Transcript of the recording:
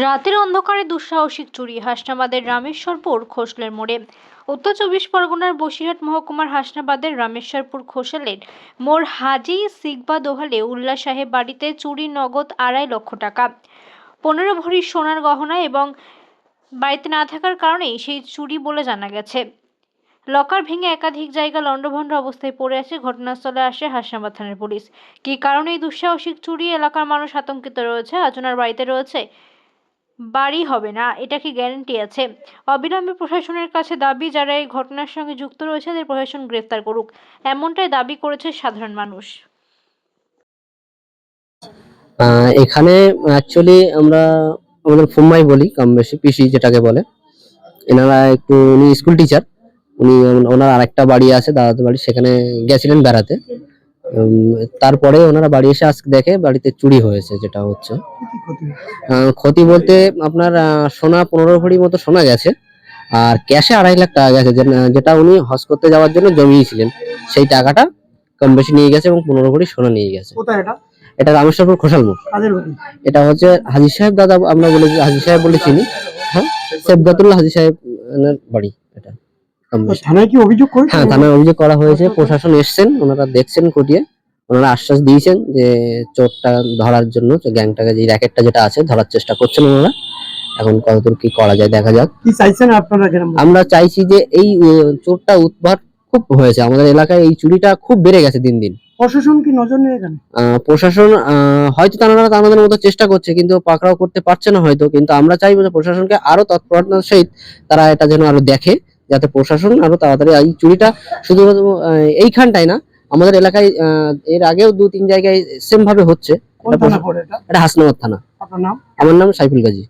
রাতের অন্ধকারে দুঃসাহসিক চুরি হাসনাবাদের রামেশ্বরপুর খোসলের মোড়ে। উত্তর চব্বিশ পরগনার বসিরহাট মহকুমার হাসনাবাদের রামেশ্বরপুর খোসলের মোড় হাজি সিকবা দোহালে উল্লাস সাহেব বাড়িতে চুরি নগদ 2.5 লক্ষ টাকা, 15 ভরি সোনার গহনা এবং বাড়িতে না থাকার কারণেই সেই চুরি বলে জানা গেছে। লকার ভেঙে একাধিক জায়গা লণ্ডভণ্ড অবস্থায় পড়ে আছে। ঘটনাস্থলে আসে হাসনাবাদ থানার পুলিশ। কী কারণে এই দুঃসাহসিক চুরি, এলাকার মানুষ আতঙ্কিত রয়েছে। আজ ওনার বাড়িতে রয়েছে, বাড়ি হবে না, এটা কি গ্যারান্টি আছে? অবিলম্বে প্রশাসনের কাছে দাবি, যারা এই ঘটনার সঙ্গে যুক্ত রয়েছে তাদের প্রশাসন গ্রেফতার করুক, এমনটাই দাবি করেছে সাধারণ মানুষ। এখানে অ্যাকচুয়ালি আমরা আমাদের ফুম্মাই বলি, কম বেশি পিসি যেটাকে বলে। এনারা একটু, উনি স্কুল টিচার। উনি ওনার আরেকটা বাড়ি আছে, দাদাদের বাড়ি, সেখানে গেছিলেন বেড়াতে। তারপরে ওনারা বাড়ি এসে আজকে দেখে বাড়িতে চুরি হয়েছে। যেটা হচ্ছে ক্ষতি বলতে আপনার সোনা 15 ভরি মতো সোনা গেছে, আর ক্যাশে 2.5 লাখ টাকা গেছে, যেটা উনি হজ করতে যাওয়ার জন্য জমিয়েছিলেন। সেই টাকাটা কম বেশি নিয়ে গেছে এবং 15 ভরি সোনা নিয়ে গেছে। এটা রামেশ্বরপুর খোসাল মোড়। এটা হচ্ছে হাজী সাহেব দাদা, আমরা বলে হাজী সাহেব বলে চিনি। হ্যাঁ, সেবগাতুল্লাহ হাজী সাহেব বাড়ি এটা। থানায় কি অভিযোগ করেছেন? হ্যাঁ, থানায় অভিযোগ করা হয়েছে। প্রশাসন এসছেন, ওনারা দেখছেন খতিয়ে। ওনারা আশ্বাস দিয়েছেন যে চোরটা ধরার জন্য, গ্যাংটাকে, যে র্যাকেটটা যেটা আছে, ধরার চেষ্টা করছেন ওনারা। এখন কতদূর কি করা যায় দেখা যাক। কি চাইছেন আপনারা? আমরা চাইছি যে এই চোরটা উৎপাত খুব হয়েছে আমাদের এলাকায়, এই চুরিটা খুব বেড়ে গেছে দিন দিন। প্রশাসন কি নজর নেই এখানে? প্রশাসন হয়তো তারা আমাদের মতো চেষ্টা করছে, কিন্তু পাকড়াও করতে পারছে না হয়তো। কিন্তু আমরা চাইবো যে প্রশাসনকে আরো তৎপরতার সহিত তারা এটা যেন আরো দেখে, যাতে প্রশাসন আরো তাড়াতাড়ি এই চুরিটা শুধুমাত্র এইখানটাই না, আমাদের এলাকায় এর আগেও 2-3 জায়গায় সেম ভাবে হচ্ছে। এটা হাসনাবাদ থানা। আপনার নাম? আমার নাম সাইফুল গাজী।